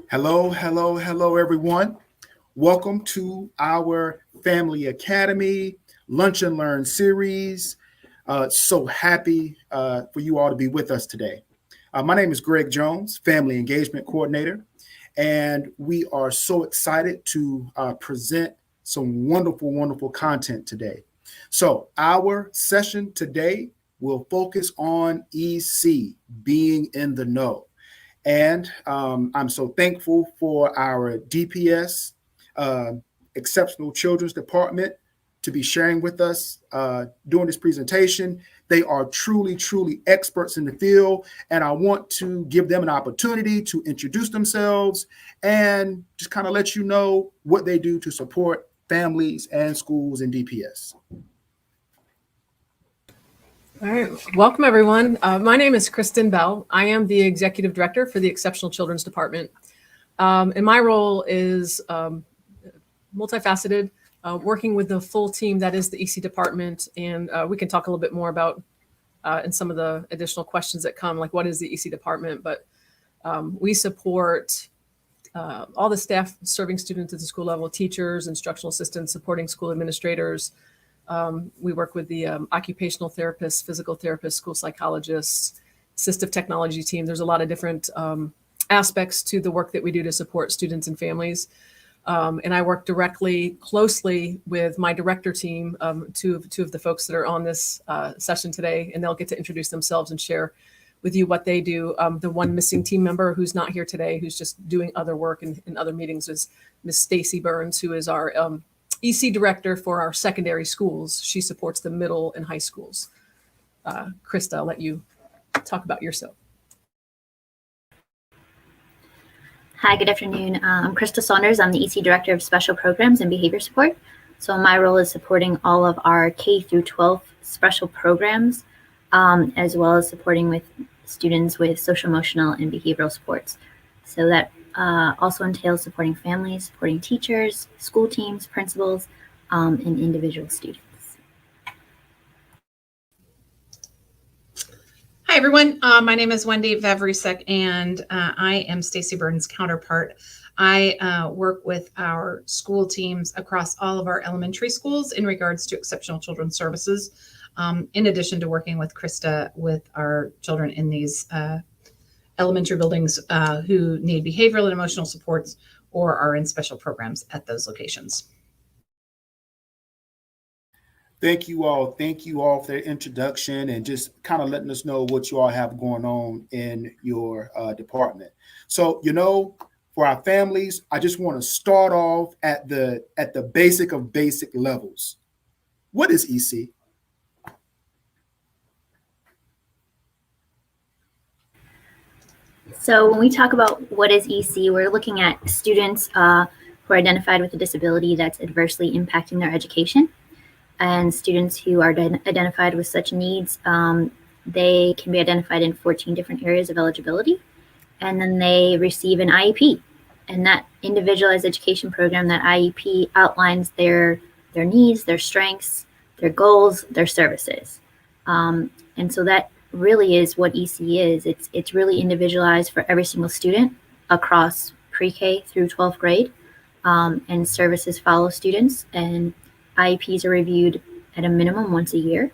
Hello, hello, hello, everyone. Welcome to our Family Academy Lunch and Learn series. So happy for you all to be with us today. My name is Greg Jones, Family Engagement Coordinator, and we are so excited to present some wonderful, wonderful content today. So, our session today will focus on EC, being in the know. And I'm so thankful for our DPS, uh, Exceptional Children's Department, to be sharing with us during this presentation. They are truly, truly experts in the field, and I want to give them an opportunity to introduce themselves and just kind of let you know what they do to support families and schools in DPS. All right, welcome everyone. My name is Kristen Bell. I am the Executive Director for the Exceptional Children's Department. And my role is multifaceted, working with the full team that is the EC department. And we can talk a little bit more about in some of the additional questions that come, like what is the EC department? But we support all the staff serving students at the school level, teachers, instructional assistants, supporting school administrators. We work with the occupational therapists, physical therapists, school psychologists, assistive technology team. There's a lot of different aspects to the work that we do to support students and families. And I work directly, closely with my director team, two of the folks that are on this session today, and they'll get to introduce themselves and share with you what they do. The one missing team member who's not here today, who's just doing other work in other meetings, is Miss Stacy Burns, who is our EC director for our secondary schools. She supports the middle and high schools. Krista, I'll let you talk about yourself. Hi, good afternoon. I'm Krista Saunders. I'm the EC Director of Special Programs and Behavior Support. So my role is supporting all of our K through 12 special programs, as well as supporting with students with social, emotional, and behavioral supports. So that also entails supporting families, supporting teachers, school teams, principals, and individual students. Hi, everyone. My name is Wendy Vavricek, and I am Stacy Burden's counterpart. I work with our school teams across all of our elementary schools in regards to exceptional children's services, in addition to working with Krista with our children in these elementary buildings who need behavioral and emotional supports or are in special programs at those locations. Thank you all. Thank you all for their introduction and just kind of letting us know what you all have going on in your department. So, for our families, I just want to start off at the basic of basic levels. What is EC? So when we talk about what is EC, we're looking at students who are identified with a disability that's adversely impacting their education. And students who are identified with such needs, they can be identified in 14 different areas of eligibility. And then they receive an IEP. And that individualized education program, that IEP, outlines their needs, their strengths, their goals, their services. And so that really is what EC is. It's really individualized for every single student across pre-K through 12th grade, and services follow students, and IEPs are reviewed at a minimum once a year.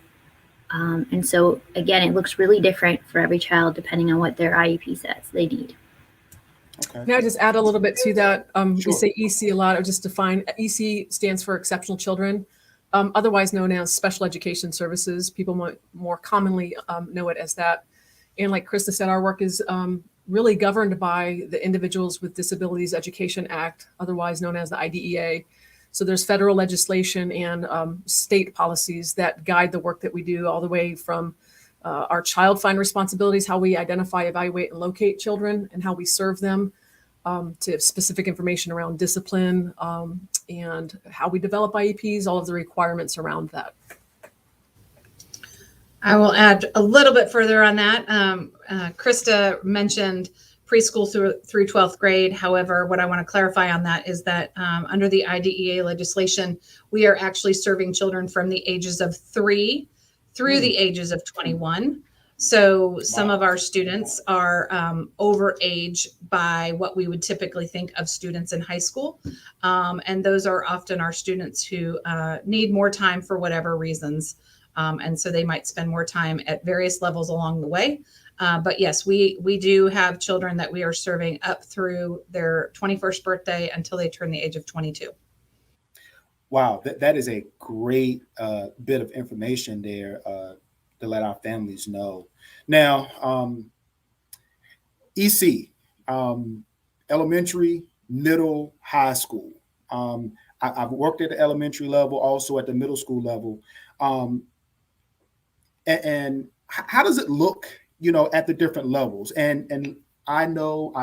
And so again, it looks really different for every child depending on what their IEP says they need. Okay. May I just add a little bit to that? Sure. We say EC a lot, or just define. EC stands for Exceptional Children, otherwise known as Special Education Services. People more commonly know it as that. And like Krista said, our work is really governed by the Individuals with Disabilities Education Act, otherwise known as the IDEA. So there's federal legislation and state policies that guide the work that we do, all the way from our child find responsibilities, how we identify, evaluate, and locate children, and how we serve them, to specific information around discipline, and how we develop IEPs, all of the requirements around that. I will add a little bit further on that. Krista mentioned preschool through 12th grade. However, what I want to clarify on that is that under the IDEA legislation, we are actually serving children from the ages of 3 through the ages of 21. So some of our students are over age by what we would typically think of students in high school. And those are often our students who need more time for whatever reasons. And so they might spend more time at various levels along the way. But yes, we do have children that we are serving up through their 21st birthday until they turn the age of 22. Wow, that is a great bit of information there to let our families know. Now, EC, elementary, middle, high school. I've worked at the elementary level, also at the middle school level. And how does it look, at the different levels? And I know,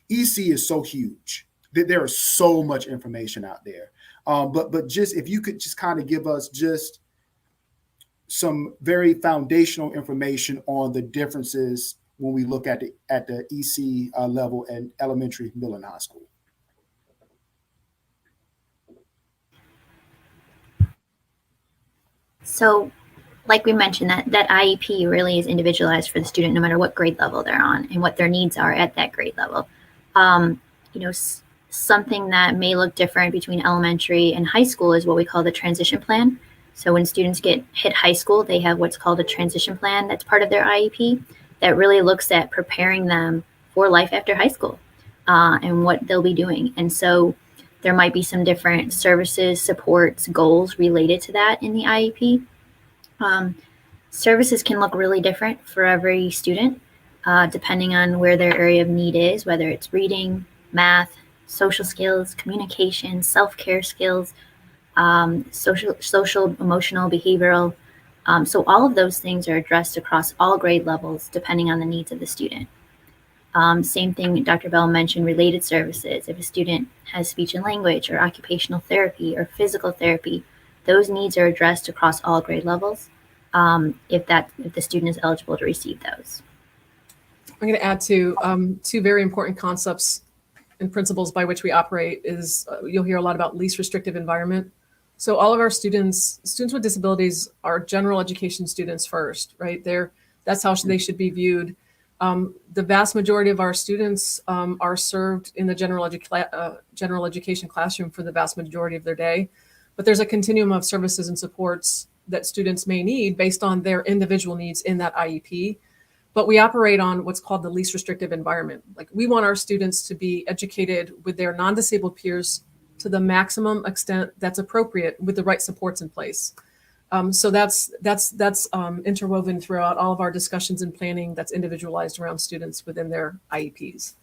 EC is so huge that there is so much information out there. But just if you could just kind of give us just some very foundational information on the differences when we look at the EC level and elementary, middle, and high school. So, like we mentioned, that IEP really is individualized for the student, no matter what grade level they're on and what their needs are at that grade level. Something that may look different between elementary and high school is what we call the transition plan. So when students hit high school, they have what's called a transition plan that's part of their IEP that really looks at preparing them for life after high school and what they'll be doing. And so there might be some different services, supports, goals related to that in the IEP. Services can look really different for every student, depending on where their area of need is, whether it's reading, math, social skills, communication, self-care skills, social, emotional, behavioral. So all of those things are addressed across all grade levels, depending on the needs of the student. Same thing Dr. Bell mentioned, related services. If a student has speech and language or occupational therapy or physical therapy, those needs are addressed across all grade levels if the student is eligible to receive those. I'm going to add to two very important concepts and principles by which we operate is you'll hear a lot about least restrictive environment. So all of our students with disabilities are general education students first, right? That's how they should be viewed. The vast majority of our students are served in the general education classroom for the vast majority of their day. But there's a continuum of services and supports that students may need based on their individual needs in that IEP. But we operate on what's called the least restrictive environment. Like we want our students to be educated with their non-disabled peers to the maximum extent that's appropriate with the right supports in place. So that's interwoven throughout all of our discussions and planning that's individualized around students within their IEPs.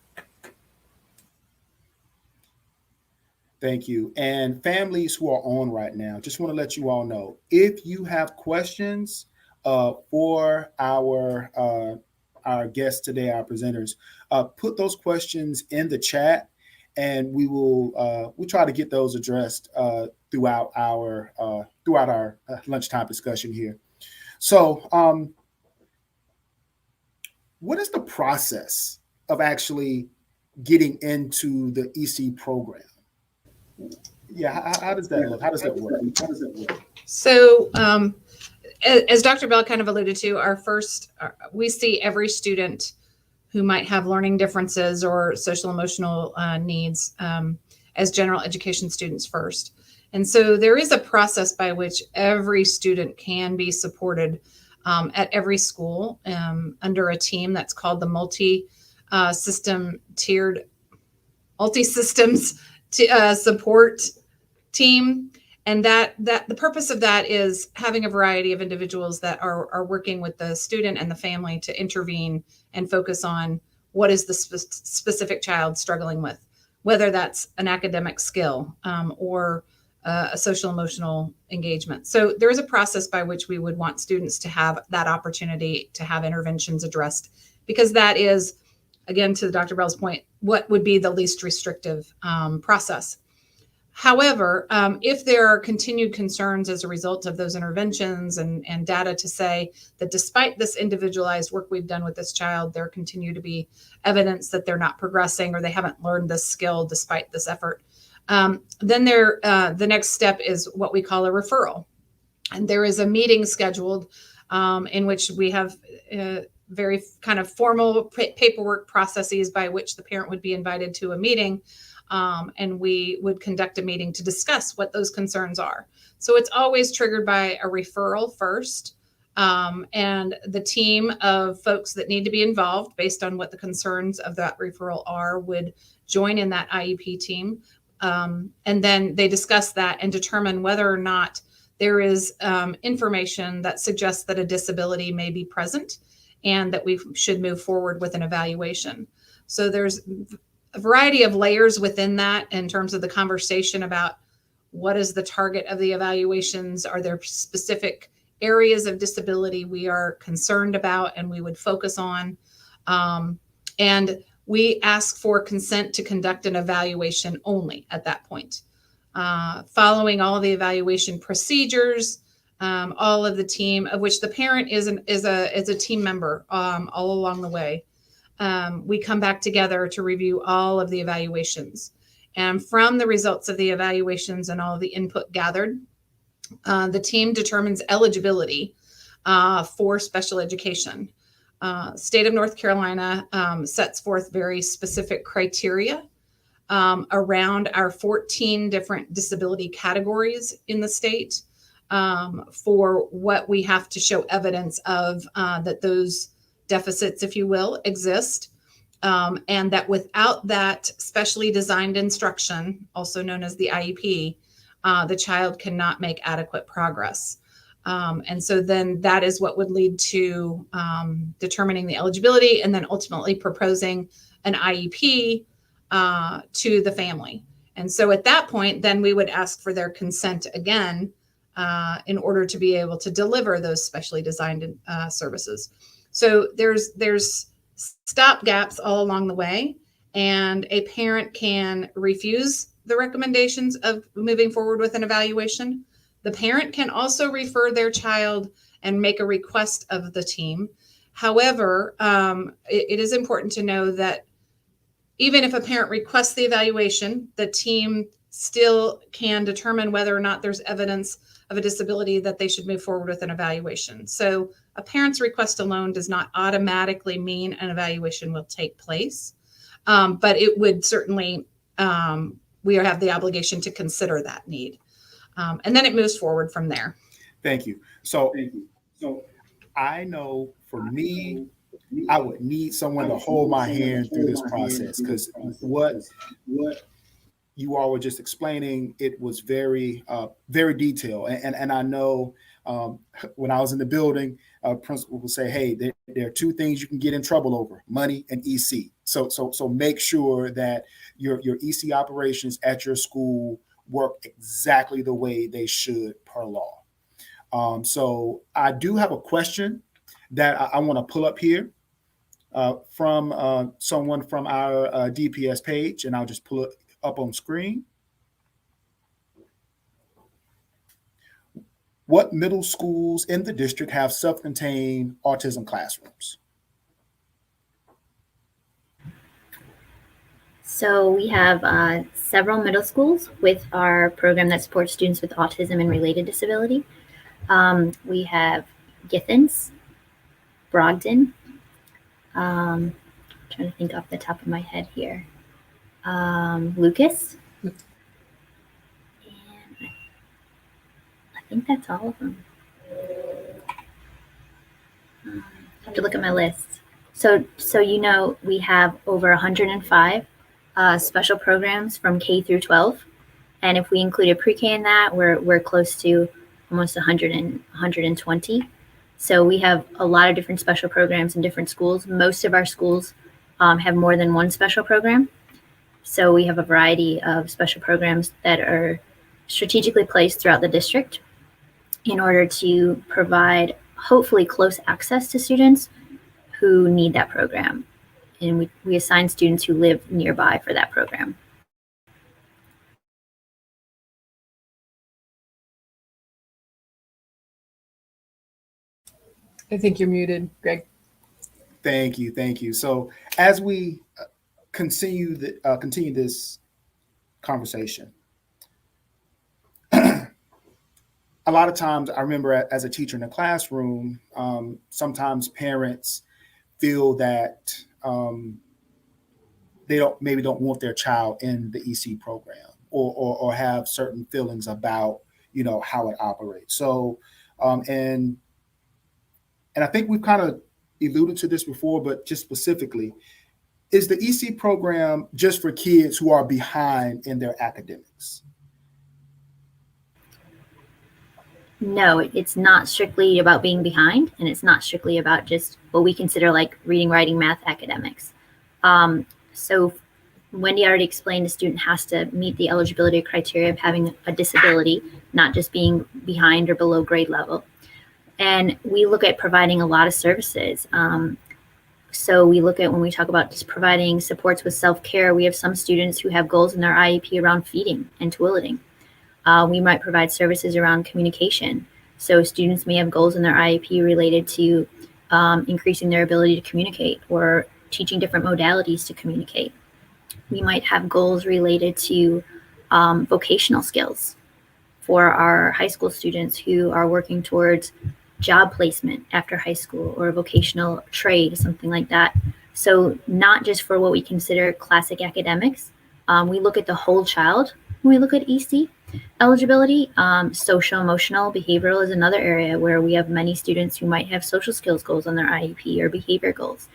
Thank you. And families who are on right now, just want to let you all know, if you have questions for our guests today, our presenters, put those questions in the chat, and we'll try to get those addressed throughout our lunchtime discussion here. So, what is the process of actually getting into the EC program? Yeah, how does that look? How does that work? So, as Dr. Bell kind of alluded to, we see every student who might have learning differences or social emotional needs as general education students first. And so there is a process by which every student can be supported at every school under a team that's called the multi-systems support team. And that the purpose of that is having a variety of individuals that are working with the student and the family to intervene and focus on what is the specific child struggling with, whether that's an academic skill or a social emotional engagement. So there is a process by which we would want students to have that opportunity to have interventions addressed, because that is, again, to Dr. Bell's point, what would be the least restrictive process. However, if there are continued concerns as a result of those interventions and data to say that despite this individualized work we've done with this child, there continue to be evidence that they're not progressing or they haven't learned this skill despite this effort, then the next step is what we call a referral. And there is a meeting scheduled in which we have very kind of formal paperwork processes by which the parent would be invited to a meeting. And we would conduct a meeting to discuss what those concerns are. So it's always triggered by a referral first. And the team of folks that need to be involved based on what the concerns of that referral are would join in that IEP team. And then they discuss that and determine whether or not there is information that suggests that a disability may be present and that we should move forward with an evaluation. So there's a variety of layers within that in terms of the conversation about what is the target of the evaluations. Are there specific areas of disability we are concerned about and we would focus on? And we ask for consent to conduct an evaluation only at that point. Following all the evaluation procedures, all of the team, of which the parent is a team member all along the way. We come back together to review all of the evaluations. And from the results of the evaluations and all of the input gathered, the team determines eligibility for special education. State of North Carolina sets forth very specific criteria around our 14 different disability categories in the state for what we have to show evidence of that those deficits, if you will, exist. And that without that specially designed instruction, also known as the IEP, the child cannot make adequate progress. And so then that is what would lead to determining the eligibility and then ultimately proposing an IEP to the family. And so at that point, then we would ask for their consent again in order to be able to deliver those specially designed services. So there's stop gaps all along the way, and a parent can refuse the recommendations of moving forward with an evaluation. The parent can also refer their child and make a request of the team. However, it is important to know that even if a parent requests the evaluation, the team still can determine whether or not there's evidence of a disability that they should move forward with an evaluation. So a parent's request alone does not automatically mean an evaluation will take place, but it would certainly, we have the obligation to consider that need. And then it moves forward from there. Thank you. So I know for me, I would need someone to hold my hand through this process, because what you all were just explaining, it was very, very detailed. And I know when I was in the building, principal will say, hey, there are two things you can get in trouble over: money and EC. So make sure that your EC operations at your school work exactly the way they should per law. So I do have a question that I want to pull up here from someone from our DPS page, and I'll just pull it up on screen. What middle schools in the district have self-contained autism classrooms? So we have several middle schools with our program that supports students with autism and related disability. We have Githens, Brogdon, trying to think off the top of my head here, Lucas, and I think that's all of them. I have to look at my list. So we have over 105 special programs from K through 12, and if we included pre-K in that, we're close to almost 120. So we have a lot of different special programs in different schools. Most of our schools have more than one special program. So we have a variety of special programs that are strategically placed throughout the district in order to provide hopefully close access to students who need that program. And we assign students who live nearby for that program. I think you're muted, Greg. Thank you. So as we continue this conversation, a lot of times I remember as a teacher in the classroom, sometimes parents feel that they don't want their child in the EC program, or have certain feelings about, how it operates. So, and I think we've kind of alluded to this before, but just specifically, is the EC program just for kids who are behind in their academics? No, it's not strictly about being behind, and it's not strictly about just what we consider like reading, writing, math, academics. So Wendy already explained the student has to meet the eligibility criteria of having a disability, not just being behind or below grade level. And we look at providing a lot of services. So we look at, when we talk about just providing supports with self-care, we have some students who have goals in their IEP around feeding and toileting. We might provide services around communication. So students may have goals in their IEP related to increasing their ability to communicate or teaching different modalities to communicate. We might have goals related to vocational skills for our high school students who are working towards job placement after high school, or a vocational trade, something like that. So not just for what we consider classic academics. We look at the whole child when we look at EC eligibility. Social, emotional, behavioral is another area where we have many students who might have social skills goals on their IEP or behavior goals.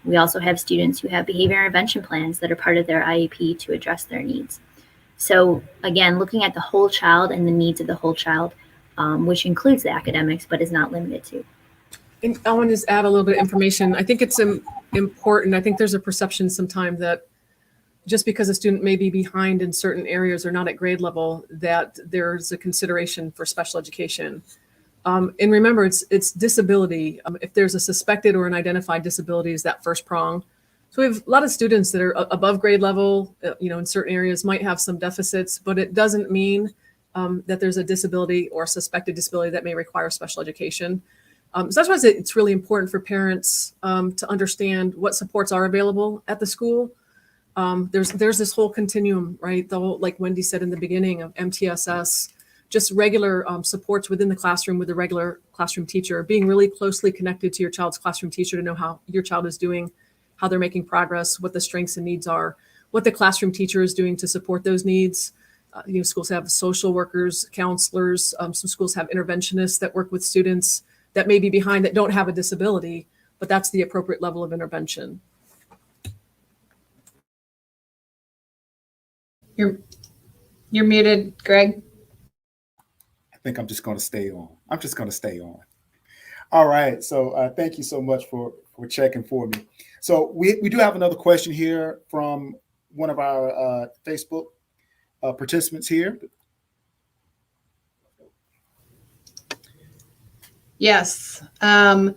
We also have students who have behavior intervention plans that are part of their IEP to address their needs. So again, looking at the whole child and the needs of the whole child, which includes the academics, but is not limited to. And I want to just add a little bit of information. I think it's important. I think there's a perception sometimes that just because a student may be behind in certain areas or not at grade level, that there's a consideration for special education. And remember, it's disability. If there's a suspected or an identified disability, is that first prong. So we have a lot of students that are above grade level, in certain areas might have some deficits, but it doesn't mean that there's a disability or suspected disability that may require special education. So that's why it's really important for parents to understand what supports are available at the school. There's this whole continuum, right? Like Wendy said in the beginning, of MTSS, just regular supports within the classroom with a regular classroom teacher, being really closely connected to your child's classroom teacher to know how your child is doing, how they're making progress, what the strengths and needs are, what the classroom teacher is doing to support those needs. Schools have social workers, counselors. Some schools have interventionists that work with students that may be behind that don't have a disability, but that's the appropriate level of intervention. You're muted, Greg. I think I'm just going to stay on. All right. So thank you so much for checking for me. So we do have another question here from one of our Facebook participants here. Yes. In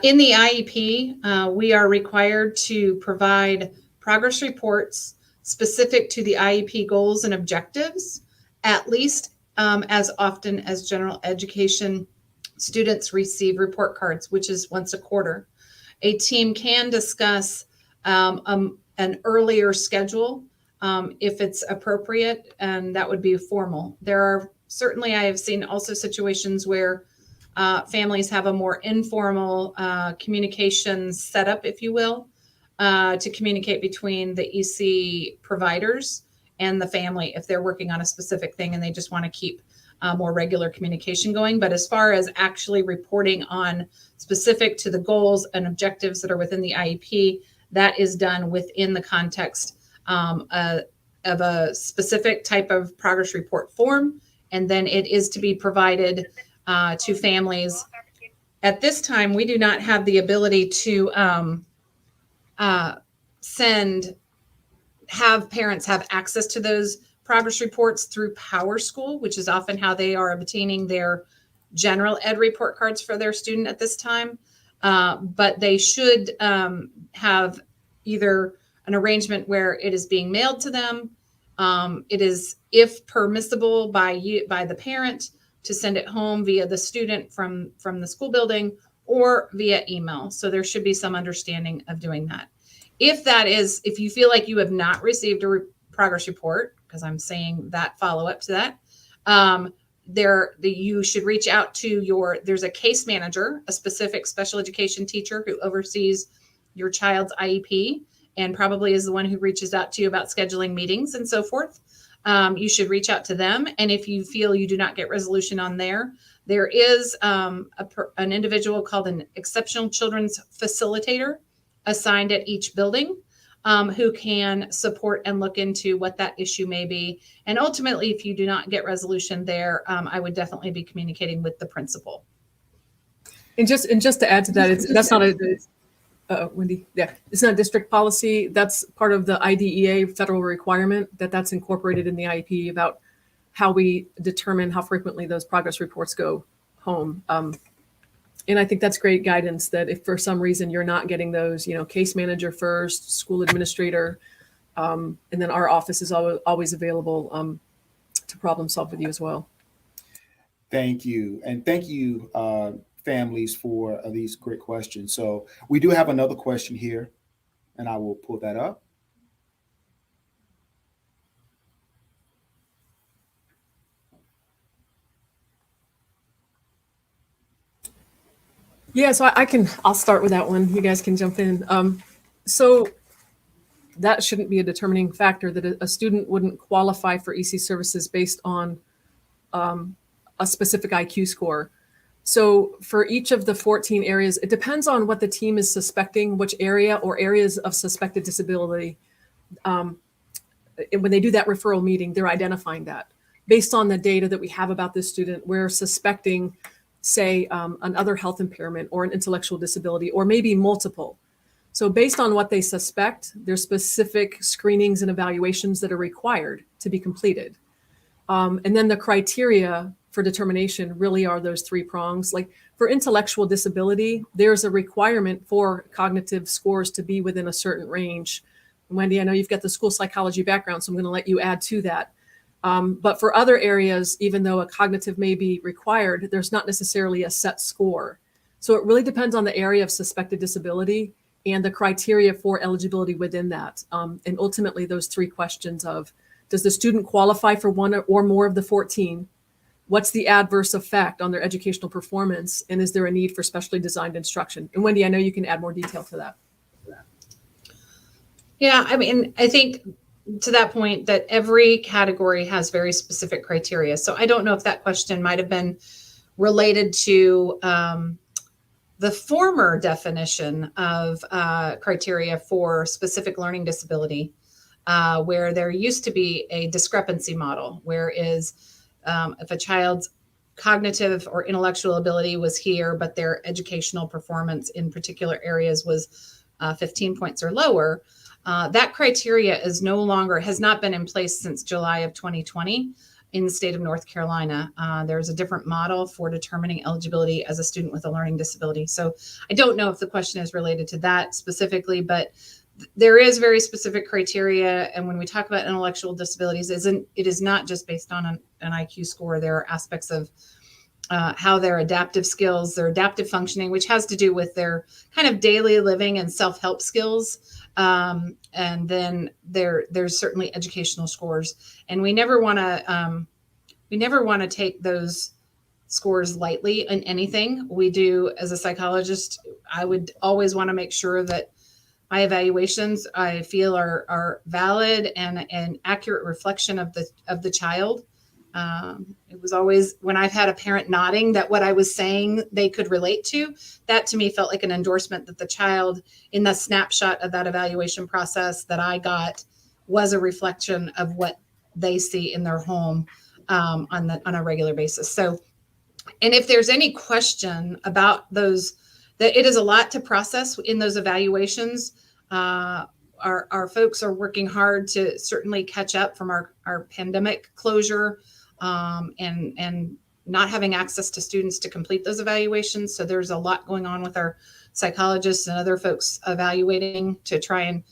the IEP, we are required to provide progress reports specific to the IEP goals and objectives, at least as often as general education students receive report cards, which is once a quarter. A team can discuss an earlier schedule if it's appropriate, and that would be formal. There are certainly, I have seen also situations where families have a more informal communications setup, if you will, to communicate between the EC providers and the family if they're working on a specific thing and they just want to keep more regular communication going. But as far as actually reporting on specific to the goals and objectives that are within the IEP, that is done within the context of a specific type of progress report form. And then it is to be provided to families. At this time, we do not have the ability to have parents have access to those progress reports through PowerSchool, which is often how they are obtaining their general ed report cards for their student at this time. But they should have either an arrangement where it is being mailed to them. It is, if permissible by the parent, to send it home via the student from the school building or via email. So there should be some understanding of doing that. If you feel like you have not received a progress report, because I'm saying that follow up to that, you should reach out to there's a case manager, a specific special education teacher who oversees your child's IEP and probably is the one who reaches out to you about scheduling meetings and so forth. You should reach out to them. And if you feel you do not get resolution on there is an individual called an exceptional children's facilitator assigned at each building, who can support and look into what that issue may be. And ultimately, if you do not get resolution there, I would definitely be communicating with the principal. And just to add to that, that's not Wendy, yeah, it's not a district policy. That's part of the IDEA federal requirement that's incorporated in the IEP about how we determine how frequently those progress reports go home. And I think that's great guidance that if for some reason you're not getting those, case manager first, school administrator, and then our office is always available to problem solve with you as well. Thank you. And thank you, families, for these great questions. So we do have another question here, and I will pull that up. Yeah, so I'll start with that one. You guys can jump in. So that shouldn't be a determining factor that a student wouldn't qualify for EC services based on a specific IQ score. So for each of the 14 areas, it depends on what the team is suspecting, which area or areas of suspected disability. When they do that referral meeting, they're identifying that. Based on the data that we have about this student, we're suspecting, say, another health impairment or an intellectual disability, or maybe multiple. So based on what they suspect, there's specific screenings and evaluations that are required to be completed. And then the criteria for determination really are those three prongs. Like for intellectual disability, there's a requirement for cognitive scores to be within a certain range. Wendy, I know you've got the school psychology background, so I'm going to let you add to that. But for other areas, even though a cognitive may be required, there's not necessarily a set score. So it really depends on the area of suspected disability and the criteria for eligibility within that. And ultimately, those three questions of, does the student qualify for one or more of the 14? What's the adverse effect on their educational performance? And is there a need for specially designed instruction? And Wendy, I know you can add more detail to that. Yeah, I mean, I think to that point that every category has very specific criteria. So I don't know if that question might have been related to the former definition of criteria for specific learning disability, where there used to be a discrepancy model, whereas if a child's cognitive or intellectual ability was here, but their educational performance in particular areas was 15 points or lower, that criteria has not been in place since July of 2020 in the state of North Carolina. There's a different model for determining eligibility as a student with a learning disability. So I don't know if the question is related to that specifically, but there is very specific criteria. And when we talk about intellectual disabilities, it is not just based on an IQ score. There are aspects of how their adaptive skills, their adaptive functioning, which has to do with their kind of daily living and self-help skills. And then there's certainly educational scores. And we never want to take those scores lightly in anything we do. As a psychologist, I would always want to make sure that my evaluations, I feel, are valid and an accurate reflection of the child. It was always, when I've had a parent nodding that what I was saying they could relate to, that to me felt like an endorsement that the child in the snapshot of that evaluation process that I got was a reflection of what they see in their home on a regular basis. So, and if there's any question about those, that it is a lot to process in those evaluations. Our folks are working hard to certainly catch up from our pandemic closure and not having access to students to complete those evaluations. So there's a lot going on with our psychologists and other folks evaluating to try and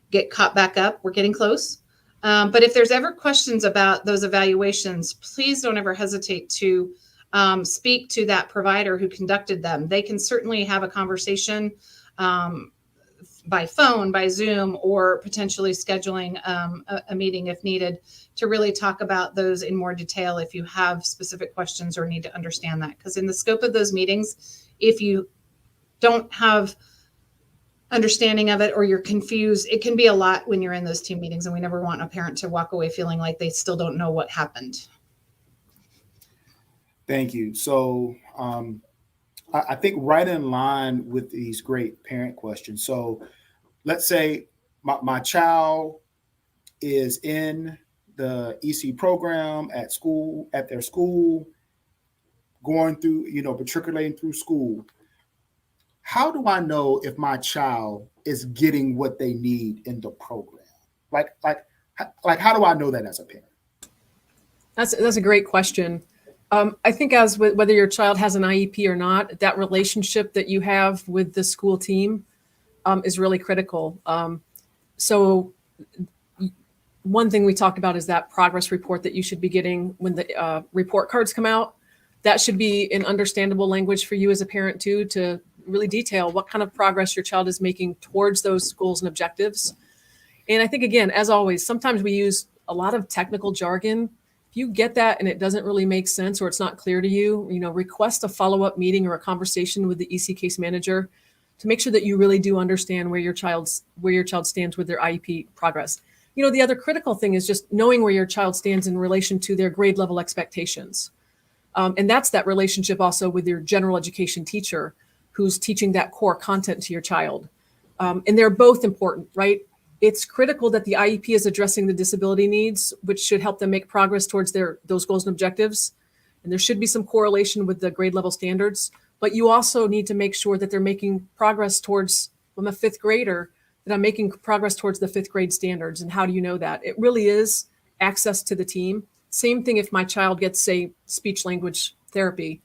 get caught back up. We're getting close. But if there's ever questions about those evaluations, please don't ever hesitate to speak to that provider who conducted them. They can certainly have a conversation by phone, by Zoom, or potentially scheduling a meeting if needed to really talk about those in more detail if you have specific questions or need to understand that. Because in the scope of those meetings, if you don't have understanding of it or you're confused, it can be a lot when you're in those team meetings, and we never want a parent to walk away feeling like they still don't know what happened. Thank you. So I think right in line with these great parent questions. So let's say my child is in the EC program at school, at their school, going through, matriculating through school. How do I know if my child is getting what they need in the program? Like how do I know that as a parent? That's a great question. I think as with whether your child has an IEP or not, that relationship that you have with the school team is really critical. So one thing we talked about is that progress report that you should be getting when the report cards come out. That should be in understandable language for you as a parent too, to really detail what kind of progress your child is making towards those goals and objectives. And I think, again, as always, sometimes we use a lot of technical jargon. If you get that and it doesn't really make sense or it's not clear to you, request a follow-up meeting or a conversation with the EC case manager to make sure that you really do understand where your child stands with their IEP progress. The other critical thing is just knowing where your child stands in relation to their grade level expectations. And that's that relationship also with your general education teacher who's teaching that core content to your child. And they're both important, right? It's critical that the IEP is addressing the disability needs, which should help them make progress towards those goals and objectives. And there should be some correlation with the grade level standards. But you also need to make sure that they're making progress towards, I'm a fifth grader, that I'm making progress towards the fifth grade standards. And how do you know that? It really is access to the team. Same thing if my child gets, say, speech language therapy.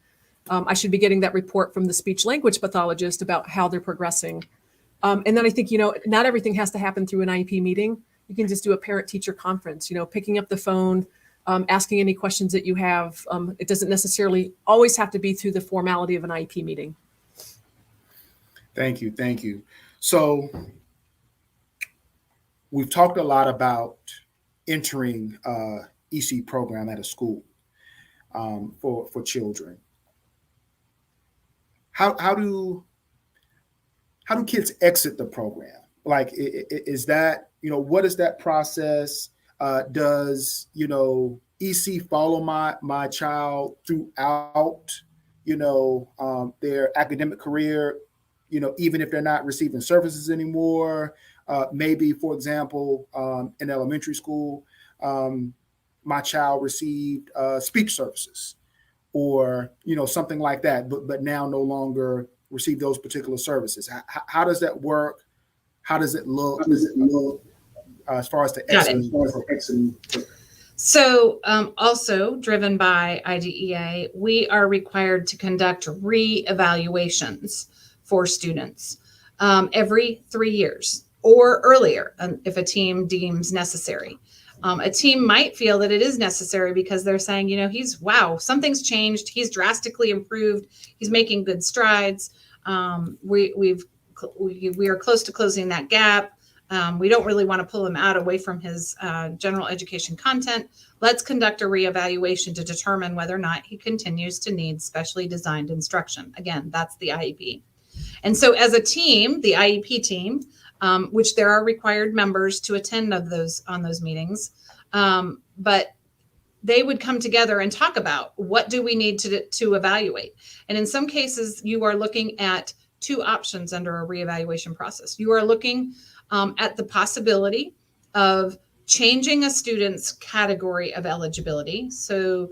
I should be getting that report from the speech language pathologist about how they're progressing. And then I think, not everything has to happen through an IEP meeting. You can just do a parent-teacher conference, picking up the phone, asking any questions that you have. It doesn't necessarily always have to be through the formality of an IEP meeting. Thank you. So we've talked a lot about entering EC program at a school for children. How do kids exit the program? Like, is that, what is that process? Does, EC follow my child throughout, their academic career, even if they're not receiving services anymore? Maybe, for example, in elementary school, my child received speech services or, something like that, but now no longer receive those particular services. How does that work? How does it look? As far as the exiting? So also driven by IDEA, we are required to conduct re-evaluations for students every 3 years or earlier if a team deems necessary. A team might feel that it is necessary because they're saying, something's changed. He's drastically improved. He's making good strides. We are close to closing that gap. We don't really want to pull him away from his general education content. Let's conduct a reevaluation to determine whether or not he continues to need specially designed instruction. Again, that's the IEP. And so as a team, the IEP team, which there are required members to attend on those meetings, but they would come together and talk about what do we need to evaluate. And in some cases, you are looking at two options under a reevaluation process. You are looking at the possibility of changing a student's category of eligibility. So,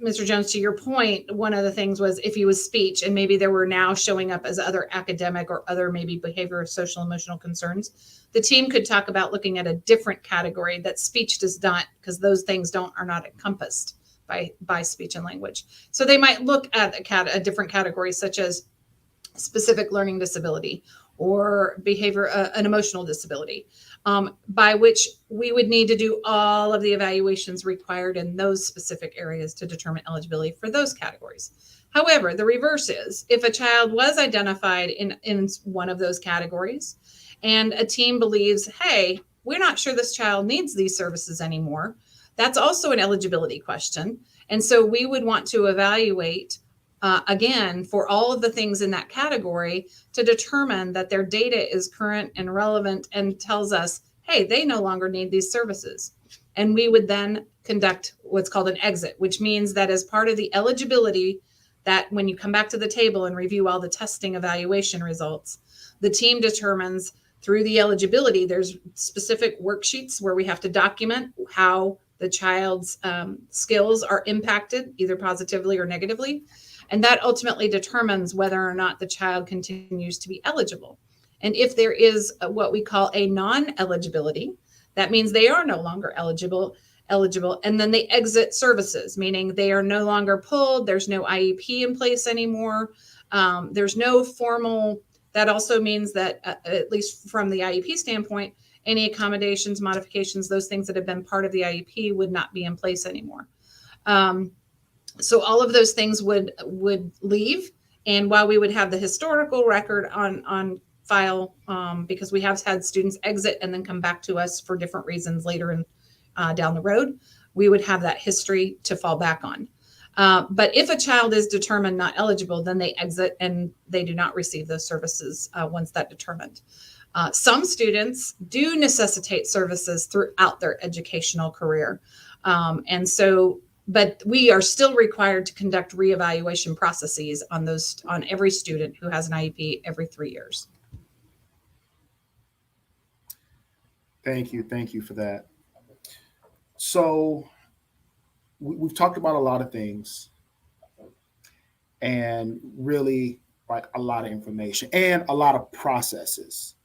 Mr. Jones, to your point, one of the things was if he was speech and maybe there were now showing up as other academic or other maybe behavioral, social, emotional concerns, the team could talk about looking at a different category that speech does not, because those things are not encompassed by speech and language. So they might look at a different category, such as specific learning disability or behavior, an emotional disability, by which we would need to do all of the evaluations required in those specific areas to determine eligibility for those categories. However, the reverse is if a child was identified in one of those categories and a team believes, hey, we're not sure this child needs these services anymore, that's also an eligibility question. And so we would want to evaluate again, for all of the things in that category to determine that their data is current and relevant and tells us, hey, they no longer need these services. And we would then conduct what's called an exit, which means that as part of the eligibility, that when you come back to the table and review all the testing evaluation results, the team determines through the eligibility, there's specific worksheets where we have to document how the child's skills are impacted, either positively or negatively. And that ultimately determines whether or not the child continues to be eligible. And if there is what we call a non-eligibility, that means they are no longer eligible, and then they exit services, meaning they are no longer pulled. There's no IEP in place anymore. There's no formal, that also means that at least from the IEP standpoint, any accommodations, modifications, those things that have been part of the IEP would not be in place anymore. So all of those things would leave. And while we would have the historical record on file, because we have had students exit and then come back to us for different reasons later in down the road, we would have that history to fall back on. But if a child is determined not eligible, then they exit and they do not receive those services once that's determined. Some students do necessitate services throughout their educational career. But we are still required to conduct reevaluation processes on every student who has an IEP every 3 years. Thank you for that. So we've talked about a lot of things and really like a lot of information and a lot of processes.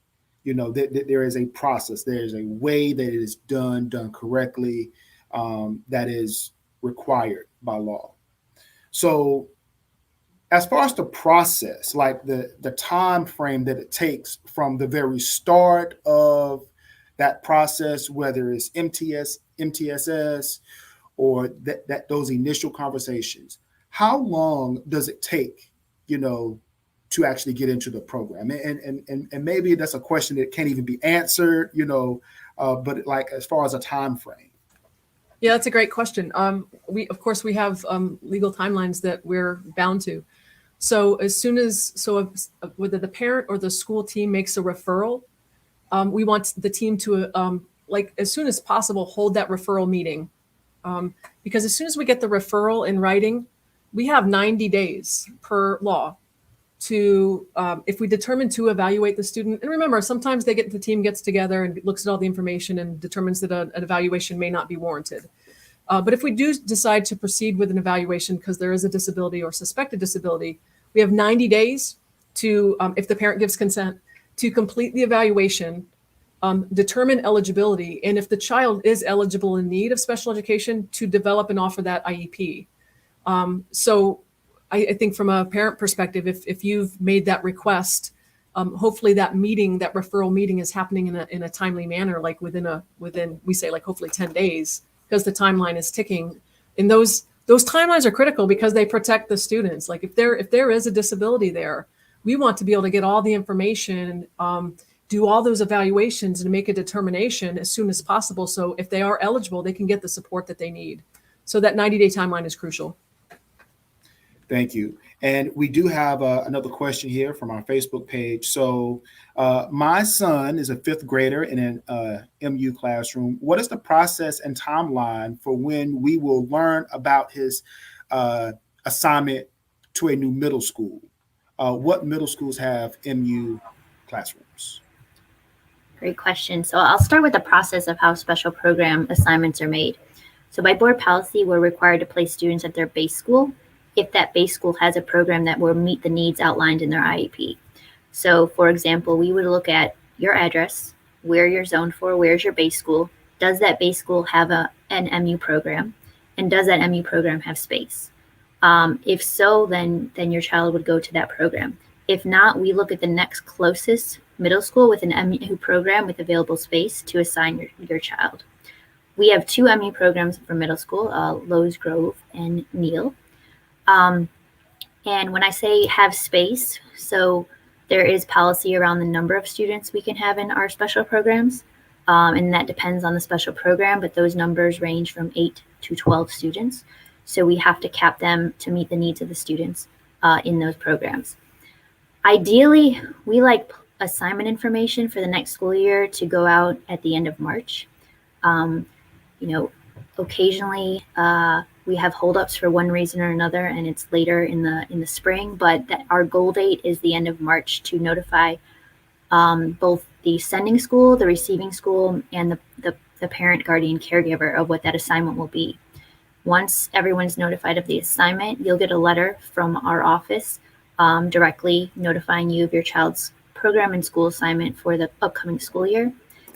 You know, there is a process, there is a way that it is done correctly, that is required by law. So as far as the process, like the time frame that it takes from the very start of that process, whether it's MTSS or that those initial conversations, how long does it take, you know, to actually get into the program? And maybe that's a question that can't even be answered, you know, but like as far as a time frame. Yeah, that's a great question. We have legal timelines that we're bound to. So whether the parent or the school team makes a referral, we want the team to as soon as possible hold that referral meeting, because as soon as we get the referral in writing, we have 90 days per law to if we determine to evaluate the student. And remember, sometimes the team gets together and looks at all the information and determines that an evaluation may not be warranted. But if we do decide to proceed with an evaluation because there is a disability or suspected disability, we have 90 days to, if the parent gives consent, to complete the evaluation, determine eligibility, and if the child is eligible in need of special education, to develop and offer that IEP. So I think from a parent perspective, if you've made that request, hopefully that referral meeting is happening in a timely manner, like within we say like hopefully 10 days, because the timeline is ticking. And those timelines are critical because they protect the students. Like if there is a disability there, we want to be able to get all the information, do all those evaluations and make a determination as soon as possible. So if they are eligible, they can get the support that they need. So that 90-day timeline is crucial. Thank you. And we do have another question here from our Facebook page. So my son is a 5th grader in an MU classroom. What is the process and timeline for when we will learn about his assignment to a new middle school? What middle schools have MU classrooms? Great question. So I'll start with the process of how special program assignments are made. So by board policy, we're required to place students at their base school if that base school has a program that will meet the needs outlined in their IEP. So for example, we would look at your address, where you're zoned for, where's your base school, does that base school have an MU program, and does that MU program have space? If so, then your child would go to that program. If not, we look at the next closest middle school with an MU program with available space to assign your child. We have 2 MU programs for middle school, Lowe's Grove and Neal. And when I say have space, so there is policy around the number of students we can have in our special programs. And that depends on the special program, but those numbers range from 8 to 12 students. So we have to cap them to meet the needs of the students in those programs. Ideally, we like assignment information for the next school year to go out at the end of March. Occasionally we have holdups for one reason or another, and it's later in the spring. But our goal date is the end of March to notify both the sending school, the receiving school, and the parent, guardian, caregiver of what that assignment will be. Once everyone's notified of the assignment, you'll get a letter from our office directly notifying you of your child's program and school assignment for the upcoming school year.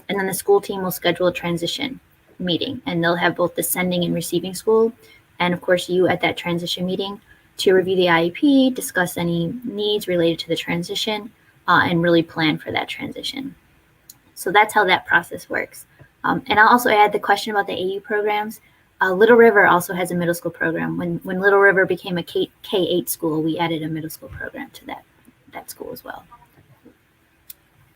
And then the school team will schedule a transition meeting, and they'll have both the sending and receiving school, and of course you at that transition meeting, to review the IEP, discuss any needs related to the transition, and really plan for that transition. So that's how that process works. And I'll also add the question about the AU programs. Little River also has a middle school program. When Little River became a K-8 school, we added a middle school program to that school as well.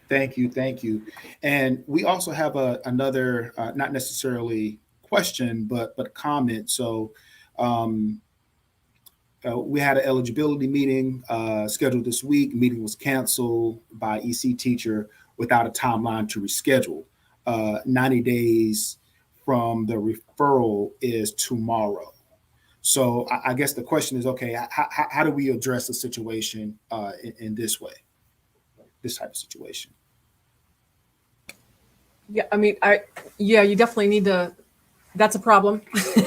Thank you. And we also have another, not necessarily question, but comment. So we had an eligibility meeting scheduled this week. Meeting was canceled by EC teacher without a timeline to reschedule. 90 days from the referral is tomorrow. So I guess the question is, okay, how do we address the situation in this way, this type of situation? Yeah, I mean, you definitely need to. That's a problem.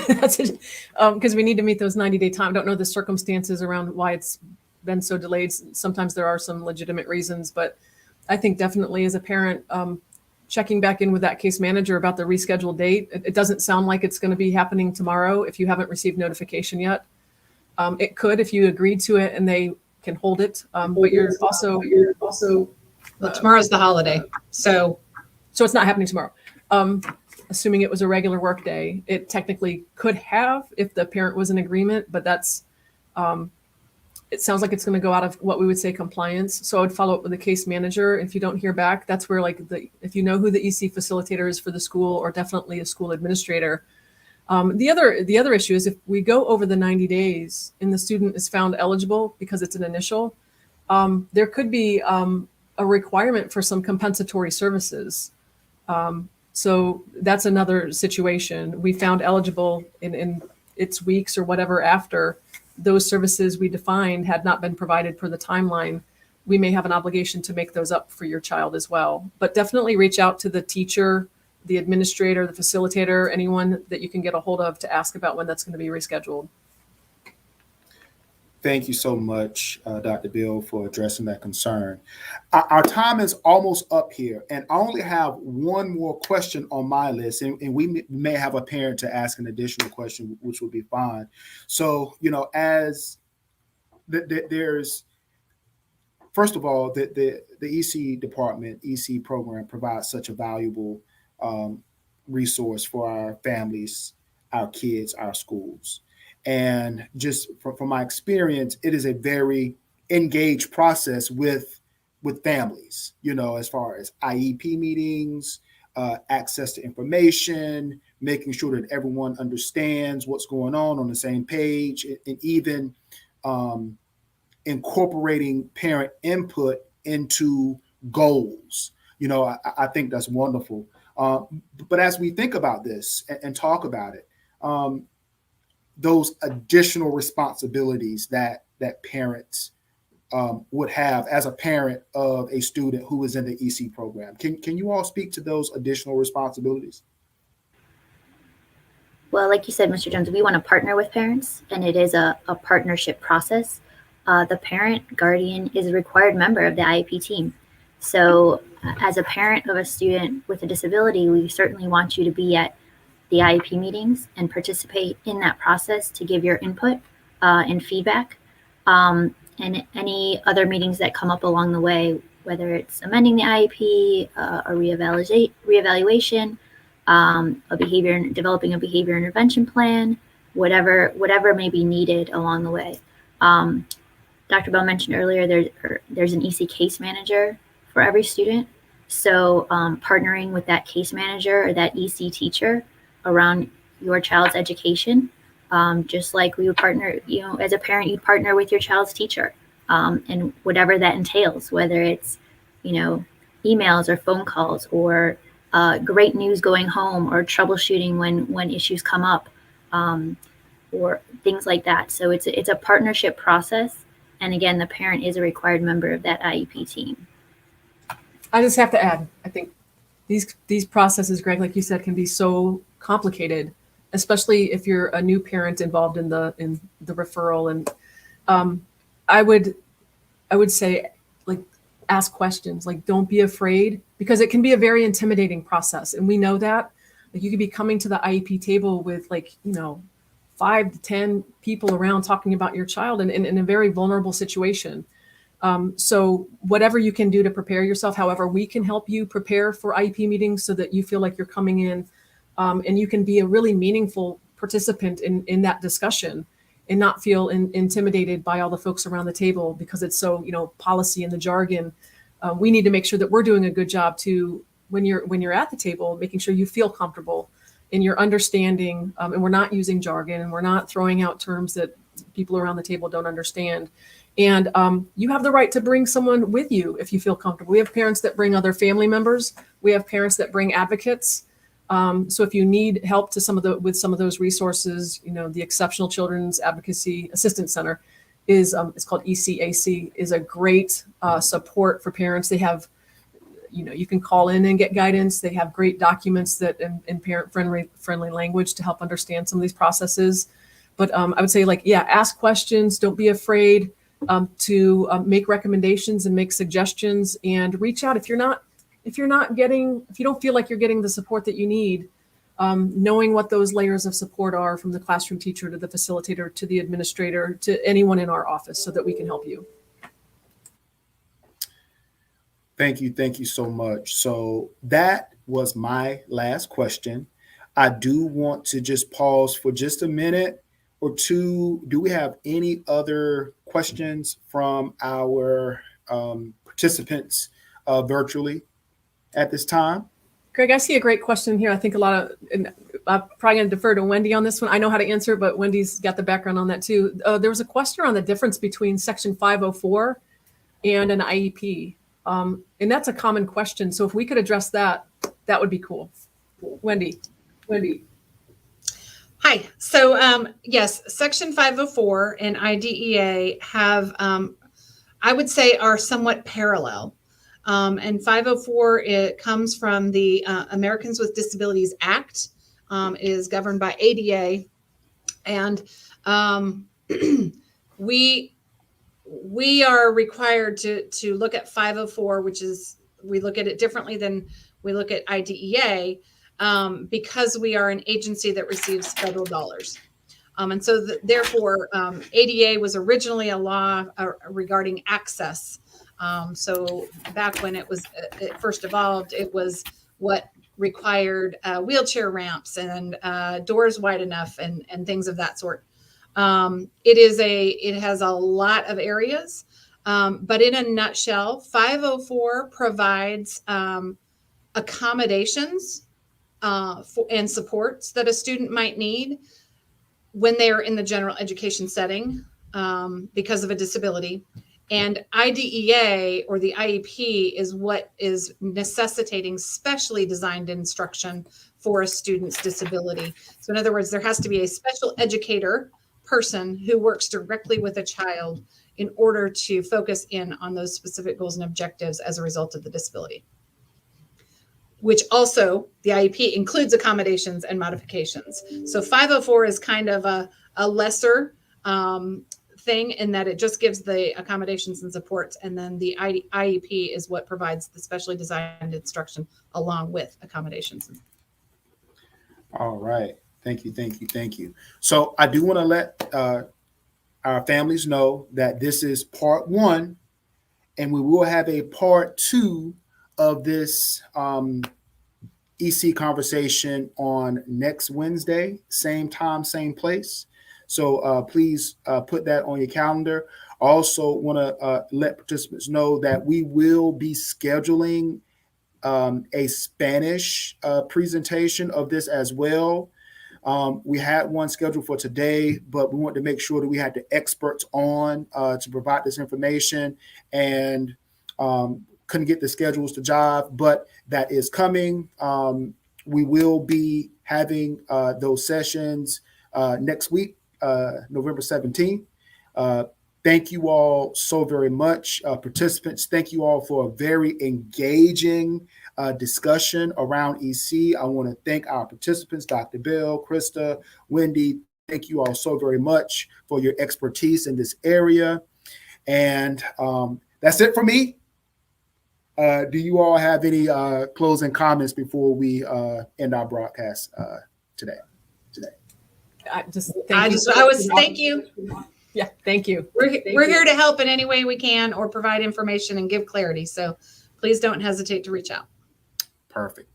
That's it, because we need to meet those 90-day time. I don't know the circumstances around why it's been so delayed. Sometimes there are some legitimate reasons, but I think definitely as a parent, checking back in with that case manager about the rescheduled date. It doesn't sound like it's going to be happening tomorrow if you haven't received notification yet. It could if you agreed to it and they can hold it. But you're also Well, tomorrow's the holiday, so it's not happening tomorrow. Assuming it was a regular work day, it technically could have if the parent was in agreement, but that's, it sounds like it's going to go out of what we would say compliance. So I would follow up with the case manager. If you don't hear back, that's where if you know who the EC facilitator is for the school, or definitely a school administrator. The other issue is if we go over the 90 days and the student is found eligible because it's an initial, there could be a requirement for some compensatory services. So that's another situation. We found eligible in its weeks or whatever after those services we defined had not been provided per the timeline. We may have an obligation to make those up for your child as well. But definitely reach out to the teacher, the administrator, the facilitator, anyone that you can get a hold of to ask about when that's going to be rescheduled. Thank you so much, Dr. Bill, for addressing that concern. Our time is almost up here, and I only have one more question on my list, and we may have a parent to ask an additional question, which would be fine. So, as there's, first of all, the EC department, EC program provides such a valuable resource for our families, our kids, our schools. And just from my experience, it is a very engaged process with families, as far as IEP meetings, access to information, making sure that everyone understands what's going on the same page, and even incorporating parent input into goals. I think that's wonderful. But as we think about this and talk about it, those additional responsibilities that parents would have as a parent of a student who is in the EC program. Can you all speak to those additional responsibilities? Well, like you said, Mr. Jones, we want to partner with parents, and it is a partnership process. The parent guardian is a required member of the IEP team. So as a parent of a student with a disability, we certainly want you to be at the IEP meetings and participate in that process to give your input and feedback, and any other meetings that come up along the way, whether it's amending the IEP, a reevaluation, developing a behavior intervention plan, whatever may be needed along the way. Dr. Bell mentioned earlier, there's an EC case manager for every student. So partnering with that case manager or that EC teacher around your child's education, just like we would partner, as a parent, you'd partner with your child's teacher, and whatever that entails, whether it's, emails or phone calls or great news going home or troubleshooting when issues come up, or things like that. So it's a partnership process. And again, the parent is a required member of that IEP team. I just have to add, I think these processes, Greg, like you said, can be so complicated, especially if you're a new parent involved in the referral. And I would say, like, ask questions, like, don't be afraid, because it can be a very intimidating process. And we know that. Like, you could be coming to the IEP table with 5 to 10 people around talking about your child in a very vulnerable situation. So whatever you can do to prepare yourself, however we can help you prepare for IEP meetings so that you feel like you're coming in and you can be a really meaningful participant in that discussion and not feel intimidated by all the folks around the table because it's so, policy and the jargon. We need to make sure that we're doing a good job to, when you're at the table, making sure you feel comfortable in your understanding, and we're not using jargon and we're not throwing out terms that people around the table don't understand. And you have the right to bring someone with you if you feel comfortable. We have parents that bring other family members. We have parents that bring advocates. So if you need help with some of those resources, the Exceptional Children's Advocacy Assistance Center is it's called ECAC, is a great support for parents. They have, you can call in and get guidance. They have great documents that in parent friendly language to help understand some of these processes. But I would say, ask questions. Don't be afraid to make recommendations and make suggestions, and reach out if you don't feel like you're getting the support that you need. Knowing what those layers of support are, from the classroom teacher to the facilitator to the administrator to anyone in our office, so that we can help you. Thank you so much. So that was my last question. I do want to just pause for just a minute or two. Do we have any other questions from our participants virtually at this time? Greg, I see a great question here. I think and I'm probably going to defer to Wendy on this one. I know how to answer, but Wendy's got the background on that too. There was a question on the difference between Section 504 and an IEP. And that's a common question. So if we could address that, that would be cool. Wendy. Hi. So yes, Section 504 and IDEA have, I would say, are somewhat parallel. And 504, it comes from the Americans with Disabilities Act, is governed by ADA. And we are required to look at 504, which is, we look at it differently than we look at IDEA, because we are an agency that receives federal dollars. And so therefore, ADA was originally a law regarding access. So back when it first evolved, it was what required wheelchair ramps and doors wide enough and things of that sort. It has a lot of areas, but in a nutshell, 504 provides accommodations and supports that a student might need when they are in the general education setting because of a disability. And IDEA, or the IEP, is what is necessitating specially designed instruction for a student's disability. So in other words, there has to be a special educator person who works directly with a child in order to focus in on those specific goals and objectives as a result of the disability. Which also, the IEP includes accommodations and modifications. So 504 is kind of a lesser thing in that it just gives the accommodations and supports, and then the IEP is what provides the specially designed instruction along with accommodations. All right. Thank you. So I do want to let our families know that this is part one, and we will have a part two of this EC conversation on next Wednesday, same time, same place. So please put that on your calendar. Also want to let participants know that we will be scheduling a Spanish presentation of this as well. We had one scheduled for today, but we wanted to make sure that we had the experts on to provide this information, and couldn't get the schedules to jive, but that is coming. We will be having those sessions next week, November 17th. Thank you all so very much. Participants, thank you all for a very engaging discussion around EC. I want to thank our participants, Dr. Bill, Krista, Wendy. Thank you all so very much for your expertise in this area. And that's it for me. Do you all have any closing comments before we end our broadcast today? Thank you. Yeah, thank you. We're here to help in any way we can or provide information and give clarity. So please don't hesitate to reach out. Perfect.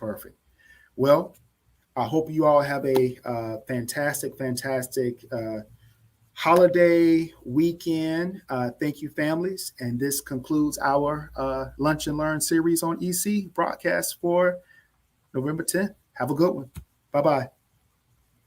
Well, I hope you all have a fantastic holiday weekend. Thank you, families. And this concludes our Lunch and Learn series on EC broadcast for November 10th. Have a good one. Bye-bye.